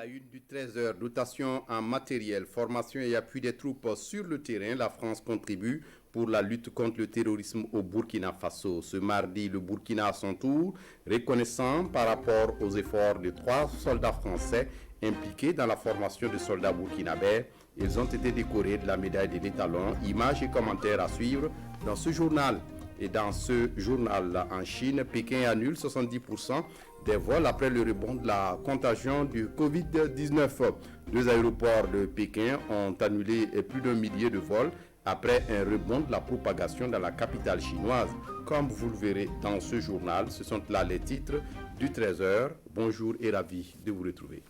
une du 13h, dotation en matériel, formation et appui des troupes sur le terrain. La France contribue pour la lutte contre le terrorisme au Burkina Faso. Ce mardi, le Burkina à son tour, reconnaissant par rapport aux efforts de 3 soldats français impliqués dans la formation de soldats burkinabés. Ils ont été décorés de la médaille de l'étalon. Images et commentaires à suivre dans ce journal. Et dans ce journal en Chine, Pékin annule 70% des vols après le rebond de la contagion du Covid-19. 2 aéroports de Pékin ont annulé plus d'1 millier de vols après un rebond de la propagation dans la capitale chinoise. Comme vous le verrez dans ce journal, ce sont là les titres du 13h. Bonjour et ravi de vous retrouver.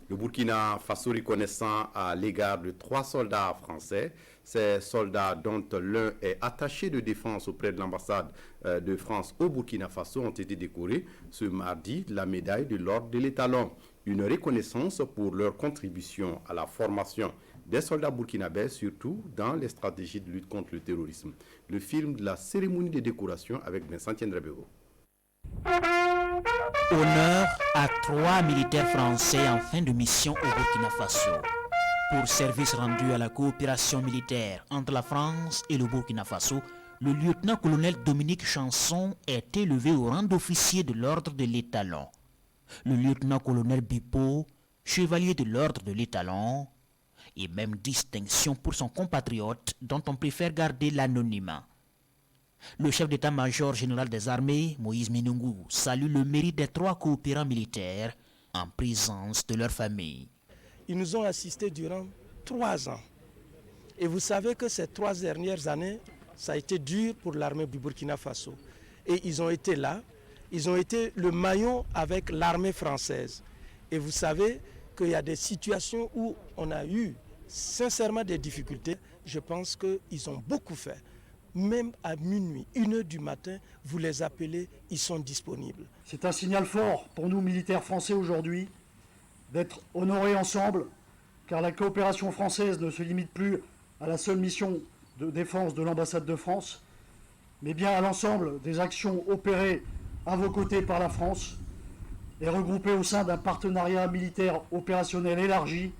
Le Burkina Faso reconnaissant à l'égard de 3 soldats français. Ces soldats, dont l'un est attaché de défense auprès de l'ambassade de France au Burkina Faso, ont été décorés ce mardi de la médaille de l'ordre de l'étalon. Une reconnaissance pour leur contribution à la formation des soldats burkinabés, surtout dans les stratégies de lutte contre le terrorisme. Le film de la cérémonie de décoration avec Vincent Tiendrebego. Honneur à 3 militaires français en fin de mission au Burkina Faso. Pour service rendu à la coopération militaire entre la France et le Burkina Faso, le lieutenant-colonel Dominique Chanson est élevé au rang d'officier de l'ordre de l'étalon. Le lieutenant-colonel Bipo, chevalier de l'ordre de l'étalon, et même distinction pour son compatriote dont on préfère garder l'anonymat. Le chef d'état-major général des armées, Moïse Minungu, salue le mérite des 3 coopérants militaires en présence de leur famille. Ils nous ont assistés durant 3 ans. Et vous savez que ces 3 dernières années, ça a été dur pour l'armée du Burkina Faso. Et ils ont été là, ils ont été le maillon avec l'armée française. Et vous savez qu'il y a des situations où on a eu sincèrement des difficultés. Je pense qu'ils ont beaucoup fait. Même à minuit, 1h du matin, vous les appelez, ils sont disponibles. C'est un signal fort pour nous militaires français aujourd'hui d'être honorés ensemble, car la coopération française ne se limite plus à la seule mission de défense de l'ambassade de France, mais bien à l'ensemble des actions opérées à vos côtés par la France et regroupées au sein d'un partenariat militaire opérationnel élargi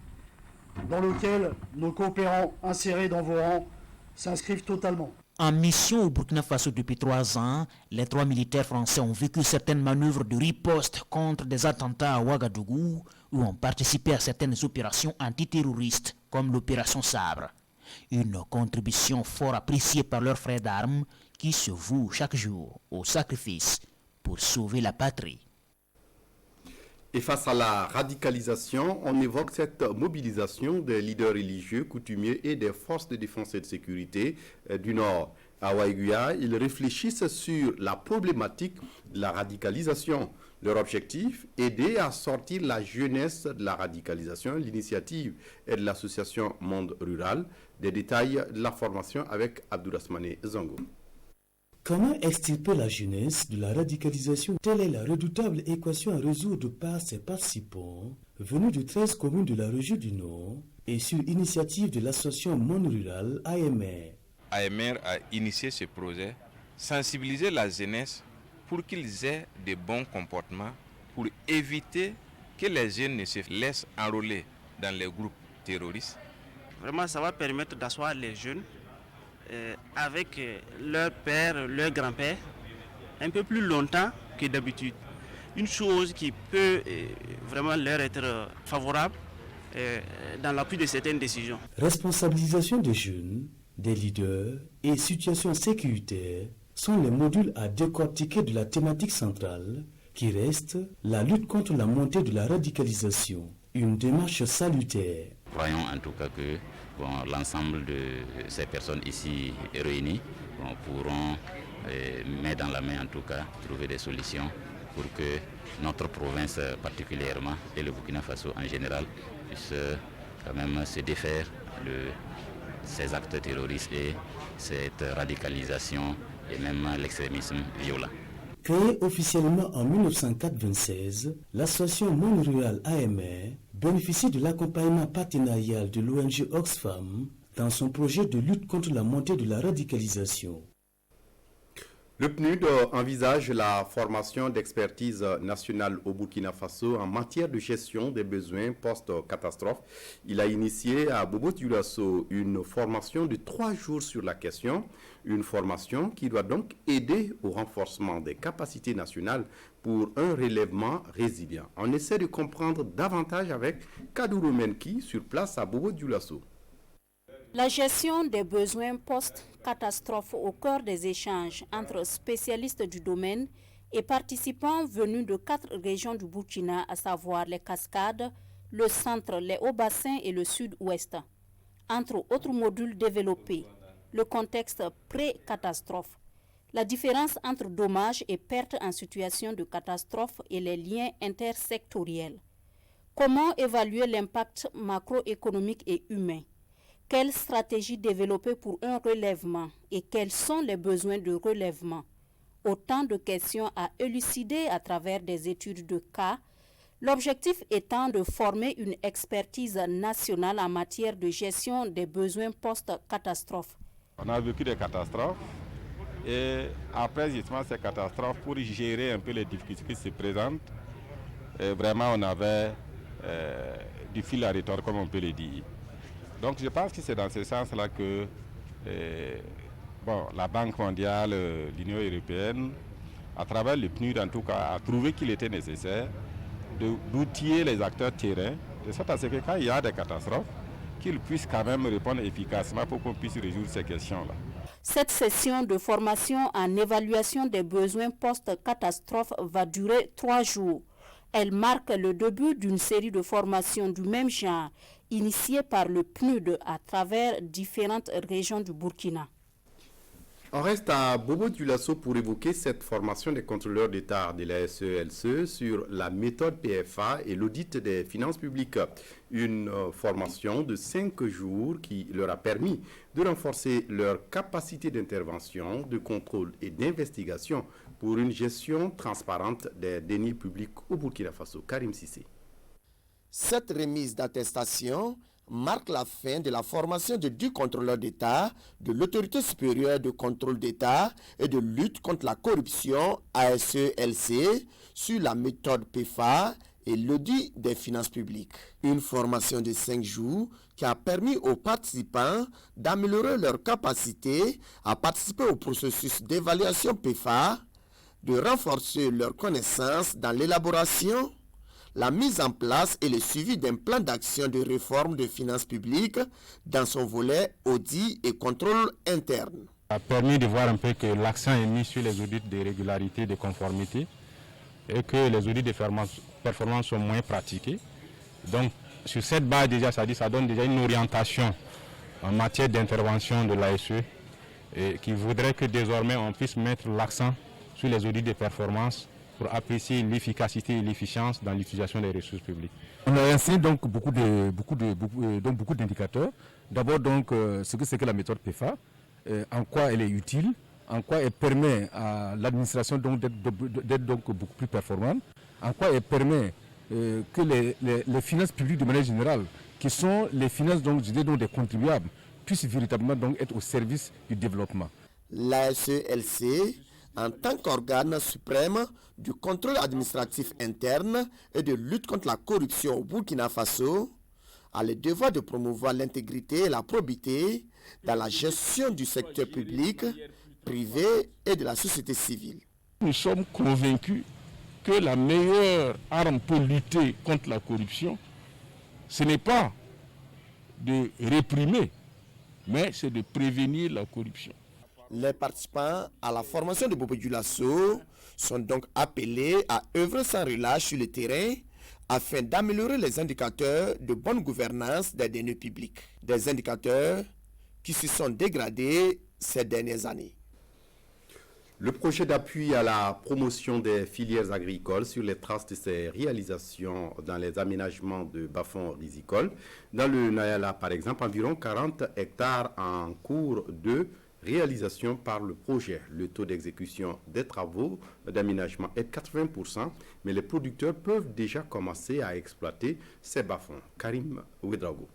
dans lequel nos coopérants insérés dans vos rangs s'inscrivent totalement. En mission au Burkina Faso depuis 3 ans, les 3 militaires français ont vécu certaines manœuvres de riposte contre des attentats à Ouagadougou ou ont participé à certaines opérations antiterroristes comme l'opération Sabre. Une contribution fort appréciée par leurs frères d'armes qui se vouent chaque jour au sacrifice pour sauver la patrie. Et face à la radicalisation, on évoque cette mobilisation des leaders religieux, coutumiers et des forces de défense et de sécurité du Nord. À Waiguya, ils réfléchissent sur la problématique de la radicalisation. Leur objectif, aider à sortir la jeunesse de la radicalisation. L'initiative est de l'association Monde Rural. Des détails de la formation avec Abdourahmane Zango. Comment extirper la jeunesse de la radicalisation? Telle est la redoutable équation à résoudre par ses participants venus de 13 communes de la région du Nord et sur initiative de l'association Monde Rural AMR. AMR a initié ce projet, sensibiliser la jeunesse pour qu'ils aient de bons comportements, pour éviter que les jeunes ne se laissent enrôler dans les groupes terroristes. Vraiment, ça va permettre d'asseoir les jeunes avec leur père, leur grand-père, un peu plus longtemps que d'habitude. Une chose qui peut vraiment leur être favorable dans l'appui de certaines décisions. Responsabilisation des jeunes, des leaders et situation sécuritaire sont les modules à décortiquer de la thématique centrale qui reste la lutte contre la montée de la radicalisation. Une démarche salutaire. Croyons en tout cas que l'ensemble de ces personnes ici réunies pourront, main dans la main en tout cas, trouver des solutions pour que notre province particulièrement et le Burkina Faso en général puisse quand même se défaire de ces actes terroristes et cette radicalisation et même l'extrémisme violent. Créée officiellement en 1996, l'association Monde Rural AMR bénéficie de l'accompagnement partenarial de l'ONG Oxfam dans son projet de lutte contre la montée de la radicalisation. Le PNUD envisage la formation d'expertise nationale au Burkina Faso en matière de gestion des besoins post-catastrophe. Il a initié à Bobo-Dioulasso une formation de 3 jours sur la question, une formation qui doit donc aider au renforcement des capacités nationales pour un relèvement résilient. On essaie de comprendre davantage avec Kadouro Menki sur place à Bobo-Dioulasso. La gestion des besoins post-catastrophe au cœur des échanges entre spécialistes du domaine et participants venus de 4 régions du Burkina, à savoir les Cascades, le centre, les Hauts-Bassins et le sud-ouest. Entre autres modules développés, le contexte pré-catastrophe, la différence entre dommages et pertes en situation de catastrophe et les liens intersectoriels. Comment évaluer l'impact macroéconomique et humain? Quelle stratégie développer pour un relèvement et quels sont les besoins de relèvement? Autant de questions à élucider à travers des études de cas, l'objectif étant de former une expertise nationale en matière de gestion des besoins post-catastrophe. On a vécu des catastrophes et après justement ces catastrophes, pour gérer un peu les difficultés qui se présentent, vraiment on avait du fil à retordre, comme on peut le dire. Donc je pense que c'est dans ce sens-là que la Banque mondiale, l'Union européenne, à travers le PNUD en tout cas, a trouvé qu'il était nécessaire d'outiller les acteurs terrain, de sorte à ce que quand il y a des catastrophes, qu'ils puissent quand même répondre efficacement pour qu'on puisse résoudre ces questions-là. Cette session de formation en évaluation des besoins post-catastrophe va durer 3 jours. Elle marque le début d'une série de formations du même genre, initiée par le PNUD à travers différentes régions du Burkina. On reste à Bobo-Dioulasso pour évoquer cette formation des contrôleurs d'État de la SELCE sur la méthode PFA et l'audit des finances publiques. Une formation de 5 jours qui leur a permis de renforcer leur capacité d'intervention, de contrôle et d'investigation pour une gestion transparente des deniers publics au Burkina Faso. Karim Sissé. Cette remise d'attestation marque la fin de la formation de 10 contrôleurs d'État de l'Autorité supérieure de contrôle d'État et de lutte contre la corruption ASELC sur la méthode PFA et l'audit des finances publiques. Une formation de 5 jours qui a permis aux participants d'améliorer leur capacité à participer au processus d'évaluation PFA, de renforcer leurs connaissances dans l'élaboration, la mise en place et le suivi d'un plan d'action de réforme des finances publiques dans son volet audit et contrôle interne. Ça a permis de voir un peu que l'accent est mis sur les audits de régularité, de conformité et que les audits de performance sont moins pratiqués. Donc sur cette base déjà, ça donne déjà une orientation en matière d'intervention de l'ASE et qui voudrait que désormais on puisse mettre l'accent sur les audits de performance pour apprécier l'efficacité et l'efficience dans l'utilisation des ressources publiques. On a ainsi donc beaucoup d'indicateurs. D'abord donc ce que c'est que la méthode PFA, en quoi elle est utile, en quoi elle permet à l'administration d'être donc beaucoup plus performante, en quoi elle permet que les finances publiques de manière générale, qui sont les finances donc des contribuables, puissent véritablement donc être au service du développement. La SELC, en tant qu'organe suprême du contrôle administratif interne et de lutte contre la corruption au Burkina Faso, a le devoir de promouvoir l'intégrité et la probité dans la gestion du secteur public, privé et de la société civile. Nous sommes convaincus que la meilleure arme pour lutter contre la corruption, ce n'est pas de réprimer, mais c'est de prévenir la corruption. Les participants à la formation de Bobo-Dioulasso sont donc appelés à œuvrer sans relâche sur le terrain afin d'améliorer les indicateurs de bonne gouvernance des deniers publics. Des indicateurs qui se sont dégradés ces dernières années. Le projet d'appui à la promotion des filières agricoles sur les traces de ses réalisations dans les aménagements de bas-fonds rizicoles. Dans le Nayala, par exemple, environ 40 hectares en cours de réalisation par le projet. Le taux d'exécution des travaux d'aménagement est de 80%, mais les producteurs peuvent déjà commencer à exploiter ces bas-fonds. Karim Ouedraogo.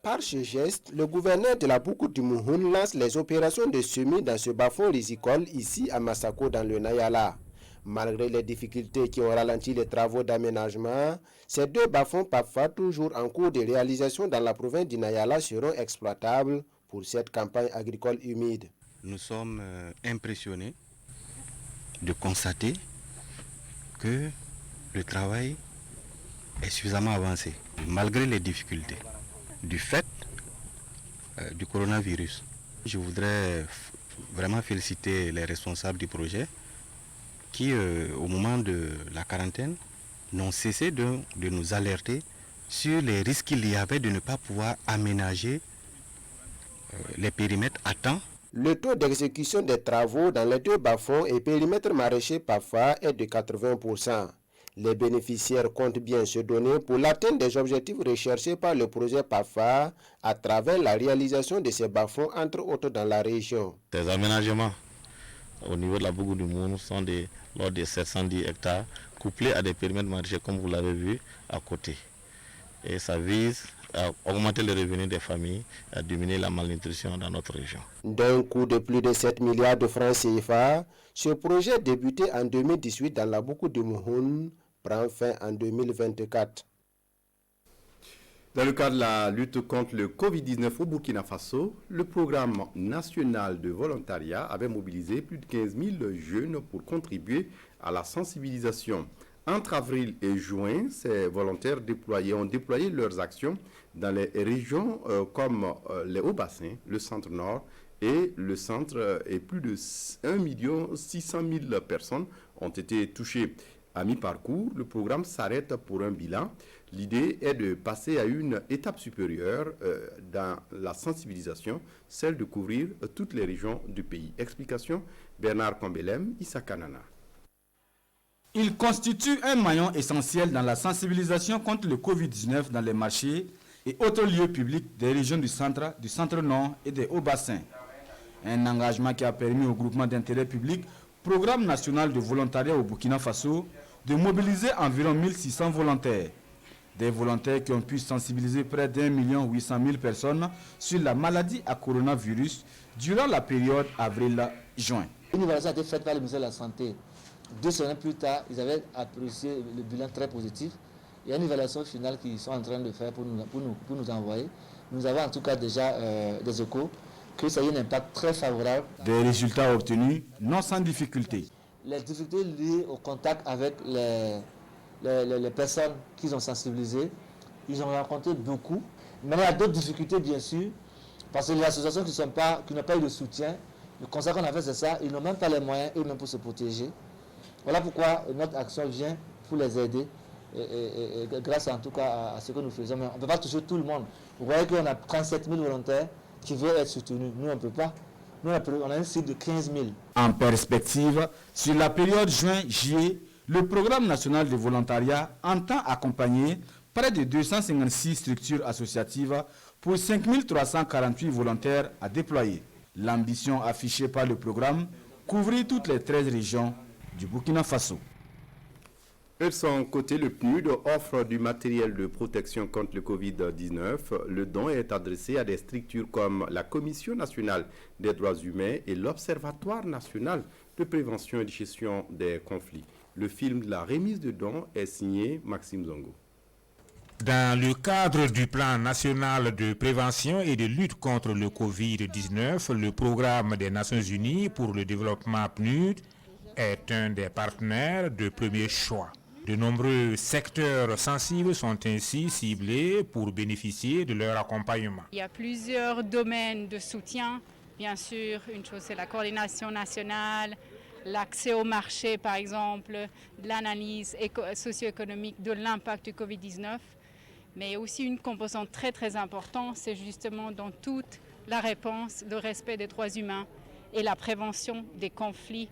Par ce geste, le gouverneur de la Boukou du Mouhoun lance les opérations de semis dans ce bas-fond risicole ici à Massako dans le Nayala. Malgré les difficultés qui ont ralenti les travaux d'aménagement, ces deux bas-fonds PAFA, toujours en cours de réalisation dans la province du Nayala, seront exploitables pour cette campagne agricole humide. Nous sommes impressionnés de constater que le travail est suffisamment avancé, malgré les difficultés du fait du coronavirus. Je voudrais vraiment féliciter les responsables du projet qui, au moment de la quarantaine, n'ont cessé de nous alerter sur les risques qu'il y avait de ne pas pouvoir aménager les périmètres à temps. Le taux d'exécution des travaux dans les deux bas-fonds et périmètres maraîchers PAFA est de 80%. Les bénéficiaires comptent bien se donner pour l'atteinte des objectifs recherchés par le projet PAFA à travers la réalisation de ces bas-fonds, entre autres dans la région. Ces aménagements au niveau de la Boukou du Mouhoun sont lors de 710 hectares, couplés à des périmètres maraîchers comme vous l'avez vu à côté. Et ça vise à augmenter les revenus des familles, à diminuer la malnutrition dans notre région. D'un coût de plus de 7 milliards de francs CFA, ce projet débuté en 2018 dans la Boukou du Mouhoun prend fin en 2024. Dans le cadre de la lutte contre le Covid-19 au Burkina Faso, le programme national de volontariat avait mobilisé plus de 15 000 jeunes pour contribuer à la sensibilisation. Entre avril et juin, ces volontaires ont déployé leurs actions dans les régions comme les Hauts-Bassins, le centre-nord et le centre, et plus de 1 600 000 personnes ont été touchées. À mi-parcours, le programme s'arrête pour un bilan. L'idée est de passer à une étape supérieure dans la sensibilisation, celle de couvrir toutes les régions du pays. Explication, Bernard Kombelem, Issa Kanana. Il constitue un maillon essentiel dans la sensibilisation contre le Covid-19 dans les marchés et autres lieux publics des régions du centre-nord et des hauts-bassins. Un engagement qui a permis au groupement d'intérêt public, Programme national de volontariat au Burkina Faso, de mobiliser environ 1600 volontaires. Des volontaires qui ont pu sensibiliser près d'1 800 000 personnes sur la maladie à coronavirus durant la période avril-juin. Une évaluation a été faite par le ministère de la Santé. 2 semaines plus tard, ils avaient apprécié le bilan très positif. Il y a une évaluation finale qu'ils sont en train de faire pour nous envoyer. Nous avons en tout cas déjà des échos que ça a eu un impact très favorable. Des résultats obtenus non sans difficulté. Les difficultés liées au contact avec les personnes qu'ils ont sensibilisées, ils ont rencontré beaucoup. Mais il y a d'autres difficultés bien sûr, parce que les associations qui n'ont pas eu de soutien, le constat qu'on a fait c'est ça, ils n'ont même pas les moyens eux-mêmes pour se protéger. Voilà pourquoi notre action vient pour les aider, et grâce en tout cas à ce que nous faisons. Mais on ne peut pas toucher tout le monde. Vous voyez qu'on a 37 000 volontaires qui veulent être soutenus. Nous, on ne peut pas. Nous, on a un site de 15 000. En perspective, sur la période juin-juillet, le Programme national de volontariat entend accompagner près de 256 structures associatives pour 5 348 volontaires à déployer. L'ambition affichée par le programme, couvrir toutes les 13 régions du Burkina Faso. De son côté, le PNUD offre du matériel de protection contre le Covid-19. Le don est adressé à des structures comme la Commission nationale des droits humains et l'Observatoire national de prévention et de gestion des conflits. Le film de la remise de dons est signé Maxime Zongo. Dans le cadre du plan national de prévention et de lutte contre le Covid-19, le programme des Nations Unies pour le développement PNUD est un des partenaires de premier choix. De nombreux secteurs sensibles sont ainsi ciblés pour bénéficier de leur accompagnement. Il y a plusieurs domaines de soutien. Bien sûr, une chose c'est la coordination nationale, l'accès au marché par exemple, l'analyse socio-économique de l'impact du Covid-19. Mais aussi une composante très très importante, c'est justement dans toute la réponse, le respect des droits humains et la prévention des conflits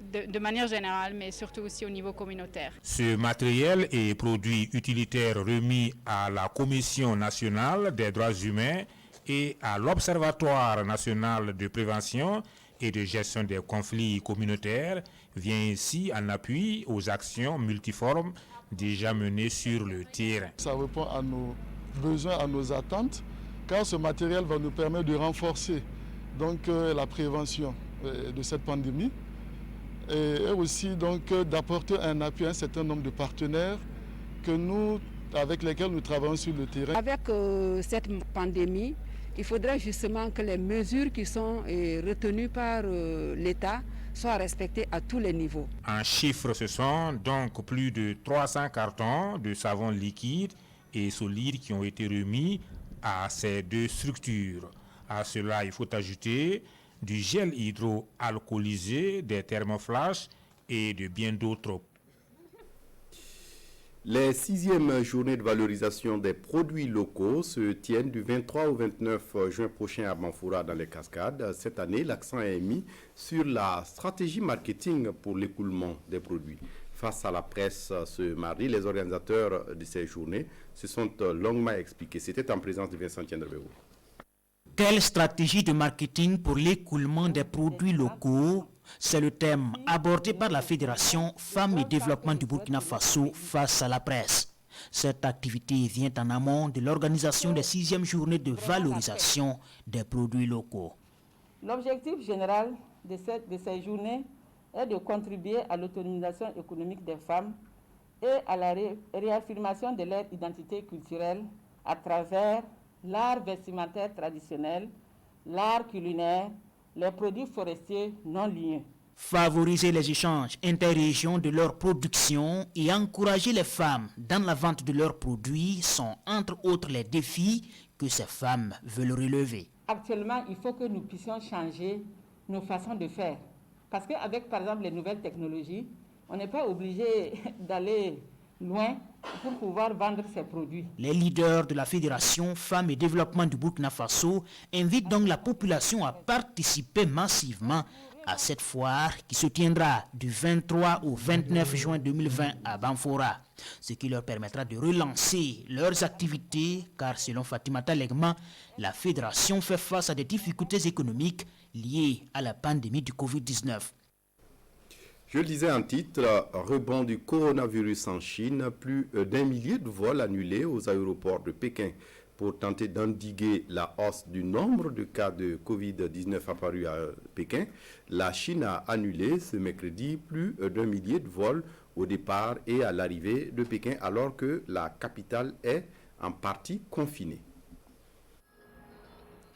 de manière générale, mais surtout aussi au niveau communautaire. Ce matériel et produits utilitaires remis à la Commission nationale des droits humains et à l'Observatoire national de prévention et de gestion des conflits communautaires vient ici en appui aux actions multiformes déjà menées sur le terrain. Ça répond à nos besoins, à nos attentes, car ce matériel va nous permettre de renforcer donc, la prévention de cette pandémie et aussi donc, d'apporter un appui à un certain nombre de partenaires avec lesquels nous travaillons sur le terrain. Avec cette pandémie, il faudrait justement que les mesures qui sont retenues par l'État soient respectées à tous les niveaux. En chiffres, ce sont donc plus de 300 cartons de savon liquide et solide qui ont été remis à ces deux structures. À cela, il faut ajouter du gel hydroalcoolisé, des thermoflash et de bien d'autres. Les 6e journées de valorisation des produits locaux se tiennent du 23 au 29 juin prochain à Banfoura dans les Cascades. Cette année, l'accent est mis sur la stratégie marketing pour l'écoulement des produits. Face à la presse ce mardi, les organisateurs de ces journées se sont longuement expliqués. C'était en présence de Vincent Tiendrebeo. Quelle stratégie de marketing pour l'écoulement des produits locaux? C'est le thème abordé par la Fédération Femmes et Développement du Burkina Faso face à la presse. Cette activité vient en amont de l'organisation des 6e journées de valorisation des produits locaux. L'objectif général de ces journées est de contribuer à l'autonomisation économique des femmes et à la réaffirmation de leur identité culturelle à travers l'art vestimentaire traditionnel, l'art culinaire, les produits forestiers non liés. Favoriser les échanges interrégions de leur production et encourager les femmes dans la vente de leurs produits sont entre autres les défis que ces femmes veulent relever. Actuellement, il faut que nous puissions changer nos façons de faire. Parce qu'avec, par exemple, les nouvelles technologies, on n'est pas obligé d'aller loin pour pouvoir vendre ces produits. Les leaders de la Fédération Femmes et Développement du Burkina Faso invitent donc la population à participer massivement à cette foire qui se tiendra du 23 au 29 juin 2020 à Banfoura, ce qui leur permettra de relancer leurs activités car selon Fatimata Legman, la fédération fait face à des difficultés économiques liées à la pandémie du Covid-19. Je le disais en titre, rebond du coronavirus en Chine, plus d'1 millier de vols annulés aux aéroports de Pékin. Pour tenter d'endiguer la hausse du nombre de cas de Covid-19 apparus à Pékin, la Chine a annulé ce mercredi plus d'1 millier de vols au départ et à l'arrivée de Pékin, alors que la capitale est en partie confinée.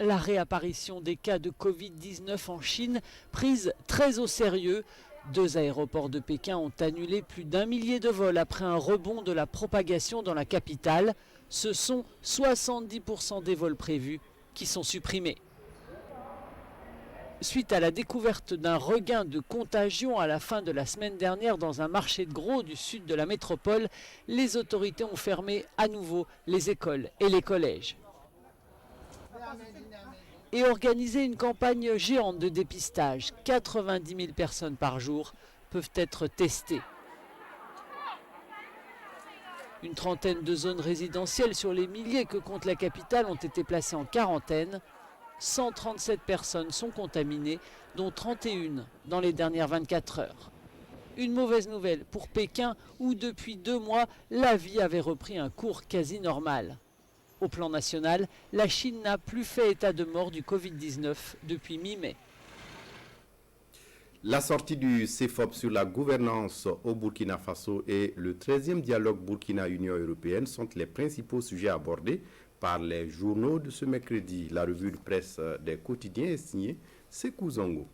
La réapparition des cas de Covid-19 en Chine, prise très au sérieux. 2 aéroports de Pékin ont annulé plus d'1 millier de vols après un rebond de la propagation dans la capitale. Ce sont 70% des vols prévus qui sont supprimés. Suite à la découverte d'un regain de contagion à la fin de la semaine dernière dans un marché de gros du sud de la métropole, les autorités ont fermé à nouveau les écoles et les collèges. Et organisé une campagne géante de dépistage. 90 000 personnes par jour peuvent être testées. Une trentaine de zones résidentielles sur les milliers que compte la capitale ont été placées en quarantaine. 137 personnes sont contaminées, dont 31 dans les dernières 24 heures. Une mauvaise nouvelle pour Pékin, où depuis 2 mois, la vie avait repris un cours quasi normal. Au plan national, la Chine n'a plus fait état de mort du Covid-19 depuis mi-mai. La sortie du CEFOP sur la gouvernance au Burkina Faso et le 13e dialogue Burkina-Union européenne sont les principaux sujets abordés par les journaux de ce mercredi. La revue de presse des quotidiens est signée Sekou Zongo.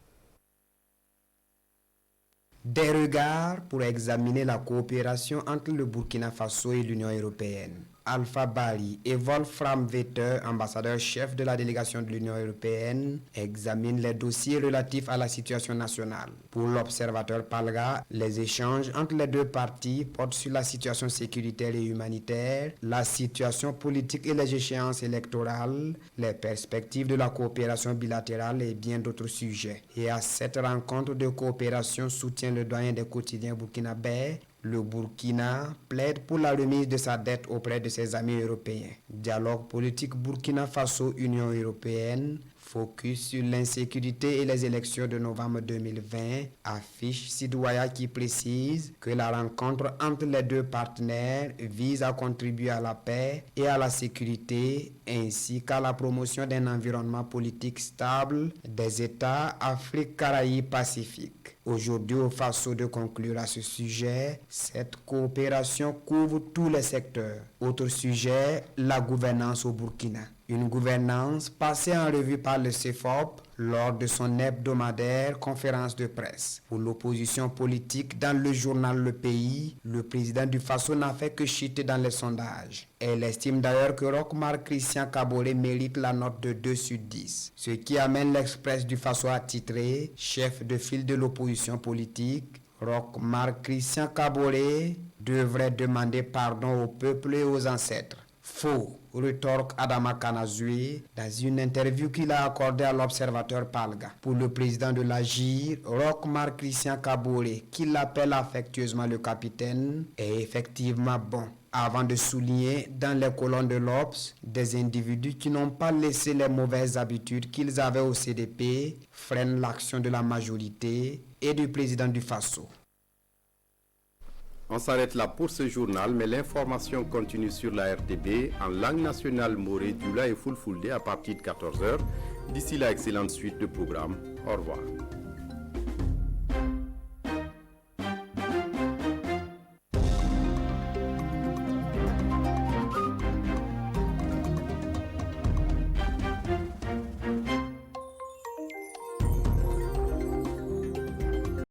Des regards pour examiner la coopération entre le Burkina Faso et l'Union européenne. Alpha Bali et Wolfram Vetter, ambassadeur-chef de la délégation de l'Union européenne, examinent les dossiers relatifs à la situation nationale. Pour l'observateur Palga, les échanges entre les deux parties portent sur la situation sécuritaire et humanitaire, la situation politique et les échéances électorales, les perspectives de la coopération bilatérale et bien d'autres sujets. Et à cette rencontre de coopération soutient le doyen des quotidiens burkinabés, le Burkina plaide pour la remise de sa dette auprès de ses amis européens. Dialogue politique Burkina Faso-Union européenne, Focus sur l'insécurité et les élections de novembre 2020, affiche Sidouaya qui précise que la rencontre entre les deux partenaires vise à contribuer à la paix et à la sécurité ainsi qu'à la promotion d'un environnement politique stable des États Afrique, Caraïbes, Pacifique. Aujourd'hui, au Faso de conclure à ce sujet, cette coopération couvre tous les secteurs. Autre sujet, la gouvernance au Burkina. Une gouvernance passée en revue par le CEFOP lors de son hebdomadaire conférence de presse. Pour l'opposition politique dans le journal Le Pays, le président du Faso n'a fait que chuter dans les sondages. Elle estime d'ailleurs que Roch-Marc Christian Kaboré mérite la note de 2 sur 10, ce qui amène l'Express du Faso à titrer « Chef de file de l'opposition politique ». Roch-Marc Christian Kaboré devrait demander pardon au peuple et aux ancêtres. Faux, rétorque Adama Kanazoué dans une interview qu'il a accordée à l'Observateur Palga. Pour le président de l'AGIR, Roch-Marc Christian Kaboré, qui l'appelle affectueusement le capitaine, est effectivement bon. Avant de souligner dans les colonnes de l'Obs, des individus qui n'ont pas laissé les mauvaises habitudes qu'ils avaient au CDP freinent l'action de la majorité et du président du Faso. On s'arrête là pour ce journal, mais l'information continue sur la RTB en langue nationale Moré, Dioula et Fulfulde à partir de 14h. D'ici là, excellente suite de programmes. Au revoir.